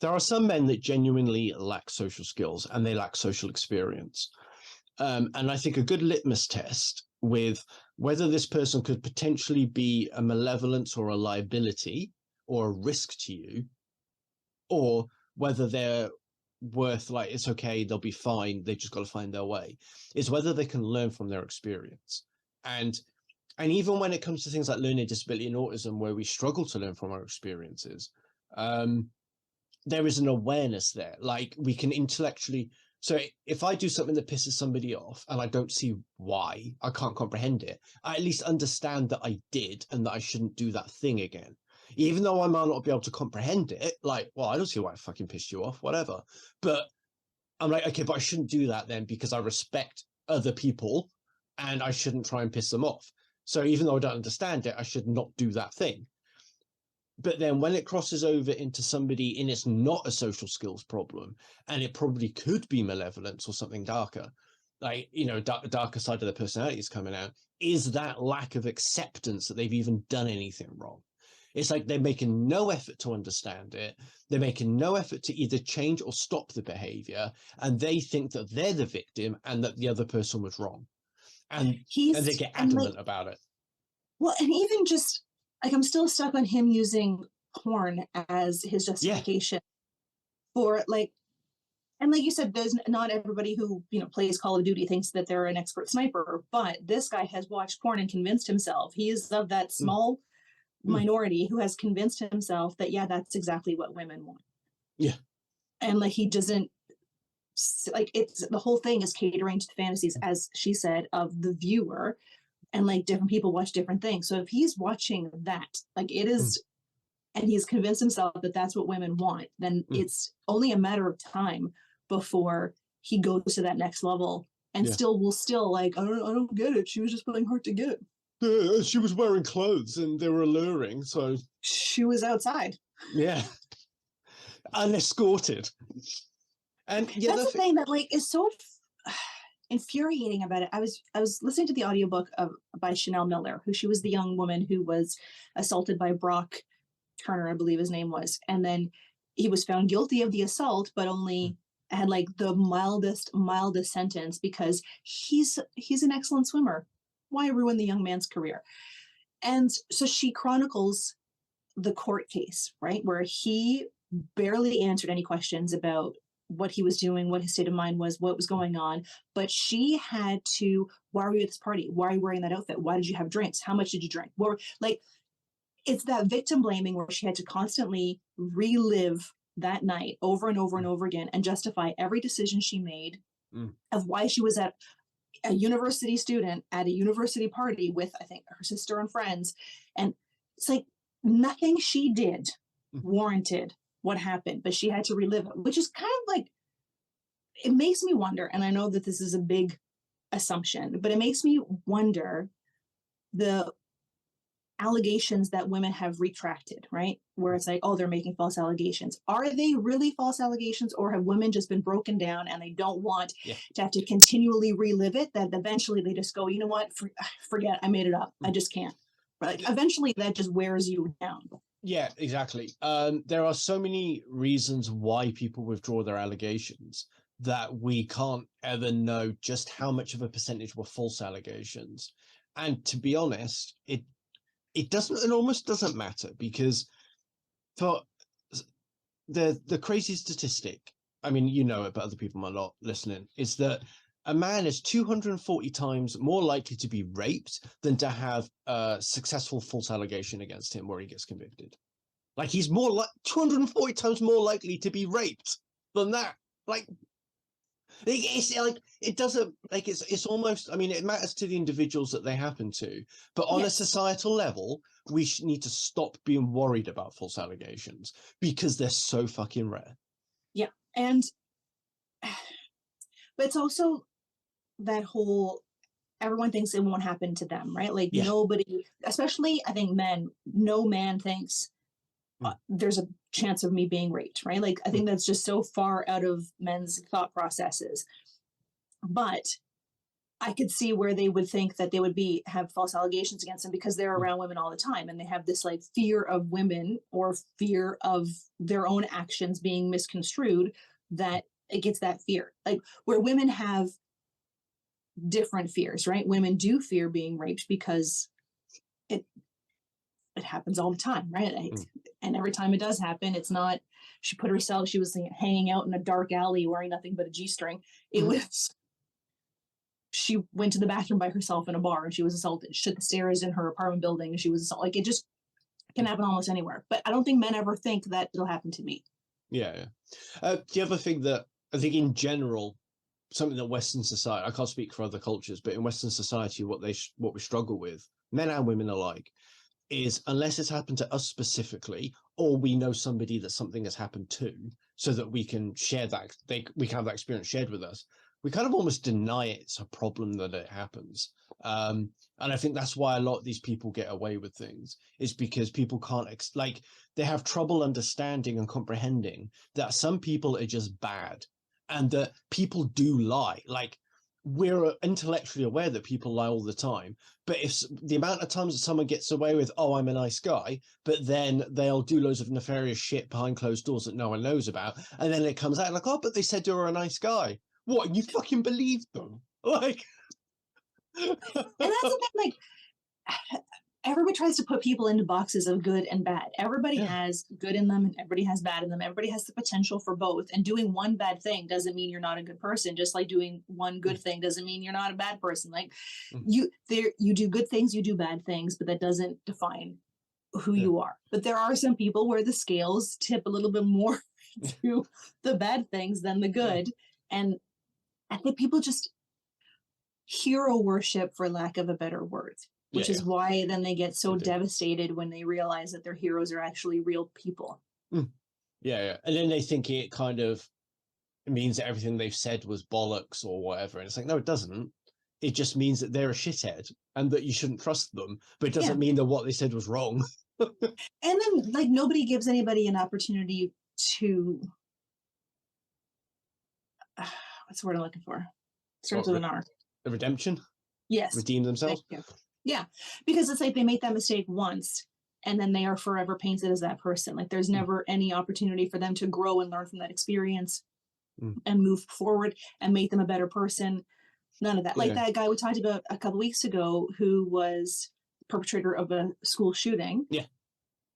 there are some men that genuinely lack social skills and they lack social experience. And I think a good litmus test with whether this person could potentially be a malevolence or a liability or a risk to you, or whether they're worth, like, it's okay, they'll be fine, they just got to find their way, is whether they can learn from their experience. And even when it comes to things like learning disability and autism, where we struggle to learn from our experiences, there is an awareness there. Like, we can intellectually, so if I do something that pisses somebody off and I don't see why, I can't comprehend it, I at least understand that I did and that I shouldn't do that thing again. Even though I might not be able to comprehend it, like, well, I don't see why I fucking pissed you off, whatever. But I'm like, okay, but I shouldn't do that then, because I respect other people and I shouldn't try and piss them off. So even though I don't understand it, I should not do that thing. But then when it crosses over into somebody and it's not a social skills problem, and it probably could be malevolence or something darker, like, you know, darker side of their personality is coming out, is that lack of acceptance that they've even done anything wrong. It's like they're making no effort to understand it. They're making no effort to either change or stop the behavior. And they think that they're the victim and that the other person was wrong. And they get adamant about it. Well, and even just, like, I'm still stuck on him using porn as his justification for, like, and like you said, there's not everybody who, you know, plays Call of Duty thinks that they're an expert sniper, but this guy has watched porn and convinced himself. He is of that small minority who has convinced himself that, yeah, that's exactly what women want. Yeah. And like, he doesn't, like, it's, the whole thing is catering to the fantasies, as she said, of the viewer. And like, different people watch different things. So if he's watching that, like, it is, and he's convinced himself that that's what women want, then it's only a matter of time before he goes to that next level and will still like, I don't get it. She was just playing hard to get. She was wearing clothes and they were alluring, so she was outside. Yeah. Unescorted. And yeah, that's the thing that like is so infuriating about it. I was listening to the audiobook by Chanel Miller, who she was the young woman who was assaulted by Brock Turner, I believe his name was, and then he was found guilty of the assault, but only had like the mildest sentence because he's an excellent swimmer. Why ruin the young man's career? And so she chronicles the court case, right, where he barely answered any questions about what he was doing, what his state of mind was, what was going on. But she had to, why were you at this party? Why are you wearing that outfit? Why did you have drinks? How much did you drink? Well, like, it's that victim blaming where she had to constantly relive that night over and over and over again and justify every decision she made of why she was at a university student at a university party with, I think, her sister and friends. And it's like nothing she did warranted what happened, but she had to relive it, which is kind of like, it makes me wonder, and I know that this is a big assumption, but it makes me wonder the allegations that women have retracted, right? Where it's like, oh, they're making false allegations. Are they really false allegations, or have women just been broken down and they don't want to have to continually relive it, that eventually they just go, you know what, forget, I made it up. I just can't. Like, eventually that just wears you down. Yeah, exactly. There are so many reasons why people withdraw their allegations that we can't ever know just how much of a percentage were false allegations. And to be honest, it almost doesn't matter, because for the crazy statistic, I mean, you know it, but other people might not listening, is that a man is 240 times more likely to be raped than to have a successful false allegation against him where he gets convicted. Like, he's more like 240 times more likely to be raped than that. Like, it's like, it doesn't, like, it's almost, I mean, it matters to the individuals that they happen to, but on a societal level, we need to stop being worried about false allegations because they're so fucking rare. Yeah. And, but it's also that whole, everyone thinks it won't happen to them, right? Like, nobody, especially I think men, no man thinks there's a chance of me being raped, right? Like, I think that's just so far out of men's thought processes. But I could see where they would think that they would have false allegations against them because they're Mm. around women all the time and they have this like fear of women or fear of their own actions being misconstrued, that it gets that fear. Like where women have different fears, right? Women do fear being raped because it happens all the time, right? Mm. And every time it does happen, it's not she was hanging out in a dark alley wearing nothing but a G-string. It Mhm. was she went to the bathroom by herself in a bar and she was assaulted. She took the stairs in her apartment building and she was assaulted. Like it just can happen almost anywhere. But I don't think men ever think that it'll happen to me. Yeah. The other thing that I think in general, something that Western society, I can't speak for other cultures, but in Western society, what we struggle with, men and women alike, is unless it's happened to us specifically, or we know somebody that something has happened to, so that we can share that, we can have that experience shared with us, we kind of almost deny it's a problem that it happens. And I think that's why a lot of these people get away with things, is because people can't, like, they have trouble understanding and comprehending that some people are just bad and that people do lie. Like, we're intellectually aware that people lie all the time, but if the amount of times that someone gets away with, oh, I'm a nice guy, but then they'll do loads of nefarious shit behind closed doors that no one knows about, and then it comes out like, oh, but they said you were a nice guy. What, you fucking believed them? Like, And that's the thing, like everybody tries to put people into boxes of good and bad. Everybody yeah. has good in them and everybody has bad in them. Everybody has the potential for both. And doing one bad thing doesn't mean you're not a good person. Just like doing one good thing doesn't mean you're not a bad person. Like you do good things, you do bad things, but that doesn't define who you are. But there are some people where the scales tip a little bit more to the bad things than the good. And I think people just hero worship, for lack of a better word, which is why then they get so devastated when they realize that their heroes are actually real people. Yeah. And then they think it kind of means that everything they've said was bollocks or whatever. And it's like, no, it doesn't. It just means that they're a shithead and that you shouldn't trust them. But it doesn't mean that what they said was wrong. And then, like, nobody gives anybody an opportunity to what's the word I'm looking for? Starts with an R. The redemption? Yes. Redeem themselves? Yeah. Because it's like they make that mistake once and then they are forever painted as that person. Like there's never any opportunity for them to grow and learn from that experience and move forward and make them a better person. None of that. Like that guy we talked about a couple weeks ago who was perpetrator of a school shooting. Yeah.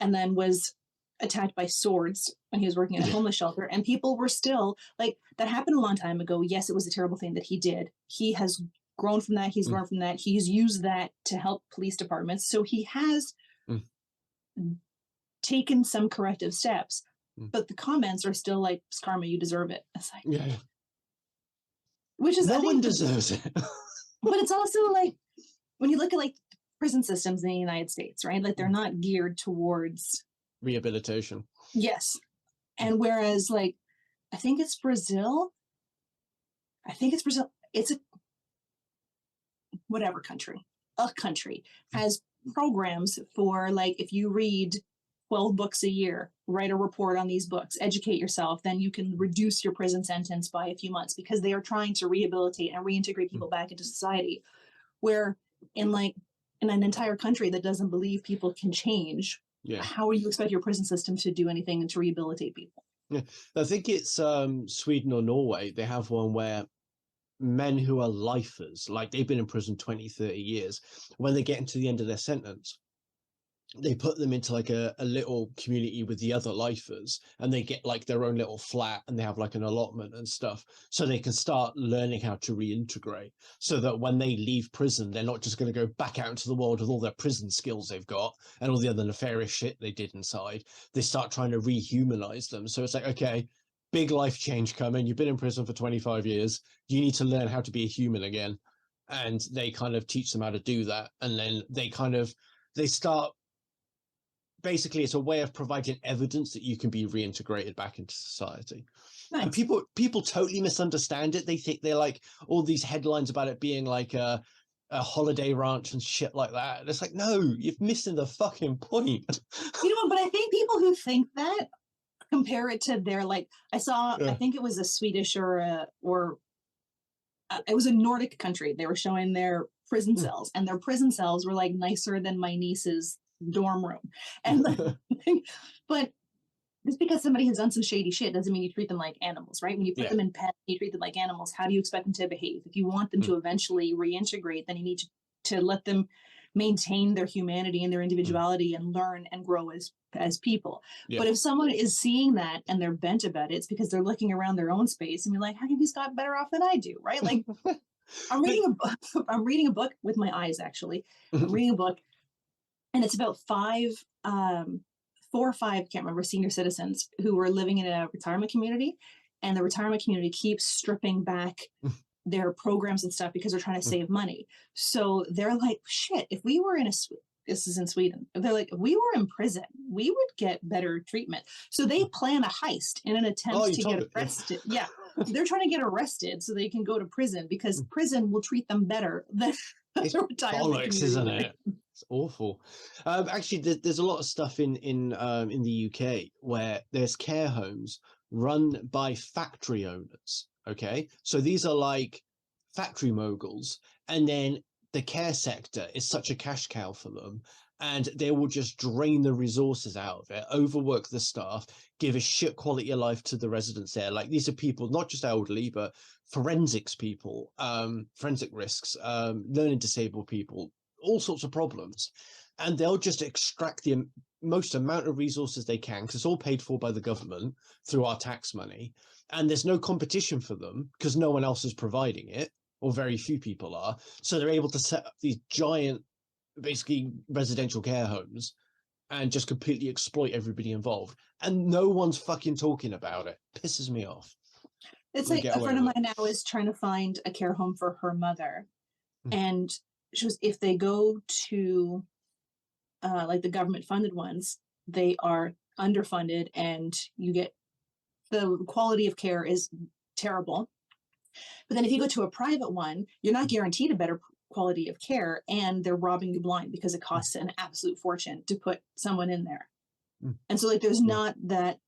And then was attacked by swords when he was working at a homeless shelter. And people were still like, that happened a long time ago. Yes, it was a terrible thing that he did. He has grown from that. He's learned from that. He's used that to help police departments. So he has taken some corrective steps. But the comments are still like, karma, you deserve it. It's like, which is, no one deserves it. But it's also like, when you look at like prison systems in the United States, right? Like they're not geared towards rehabilitation. Yes. And whereas like, I think it's Brazil. It's a whatever country, a country has programs for like, if you read 12 books a year, write a report on these books, educate yourself, then you can reduce your prison sentence by a few months, because they are trying to rehabilitate and reintegrate people back into society. Where in an entire country that doesn't believe people can change, how do you expect your prison system to do anything to rehabilitate people? Yeah, I think it's Sweden or Norway. They have one where men who are lifers, like they've been in prison 20, 30 years, when they get into the end of their sentence, they put them into like a little community with the other lifers, and they get like their own little flat and they have like an allotment and stuff, so they can start learning how to reintegrate, so that when they leave prison, they're not just going to go back out into the world with all their prison skills they've got and all the other nefarious shit they did inside. They start trying to rehumanize them. So it's like, okay, big life change coming. You've been in prison for 25 years. You need to learn how to be a human again. And they kind of teach them how to do that. And then they start, basically it's a way of providing evidence that you can be reintegrated back into society. Nice. And people totally misunderstand it. They think they're like all these headlines about it being like a holiday ranch and shit like that. And it's like, no, you're missing the fucking point. But I think people who think that compare it to their, like, I think it was a Swedish or it was a Nordic country. They were showing their prison Hmm. cells, and their prison cells were like nicer than my niece's dorm room. And but just because somebody has done some shady shit doesn't mean you treat them like animals, right? When you put Yeah. them in pens, you treat them like animals. How do you expect them to behave? If you want them Hmm. to eventually reintegrate, then you need to let them maintain their humanity and their individuality and learn and grow as people. Yeah. But if someone is seeing that and they're bent about it, it's because they're looking around their own space and you're like, how come he's got better off than I do, right? Like I'm reading a book. I'm reading a book with my eyes, actually. I'm reading a book, and it's about four or five, can't remember, senior citizens who were living in a retirement community, and the retirement community keeps stripping back their programs and stuff because they're trying to save money. So they're like, shit, if we were in this is in Sweden. They're like, if we were in prison, we would get better treatment. So they plan a heist in an attempt to get arrested. Yeah. They're trying to get arrested so they can go to prison because prison will treat them better than It's the retirement bollocks, community. isn't it? It's awful. Actually, there's a lot of stuff in the UK where there's care homes run by factory owners. Okay, so these are like factory moguls, and then the care sector is such a cash cow for them, and they will just drain the resources out of it, overwork the staff, give a shit quality of life to the residents there. Like these are people, not just elderly, but forensics people, forensic risks, learning disabled people, all sorts of problems. And they'll just extract the most amount of resources they can because it's all paid for by the government through our tax money. And there's no competition for them because no one else is providing it, or very few people are. So they're able to set up these giant, basically residential care homes and just completely exploit everybody involved. And no one's fucking talking about it. Pisses me off. It's They like get a away friend of with mine now is trying to find a care home for her mother. Mm. And she was, if they go to like the government funded ones, they are underfunded and you get the quality of care is terrible. But then if you go to a private one, you're not guaranteed a better quality of care, and they're robbing you blind because it costs an absolute fortune to put someone in there. Mm. And so like there's Yeah. not that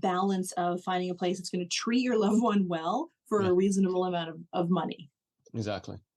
balance of finding a place that's going to treat your loved one well for Yeah. a reasonable amount of money. Exactly.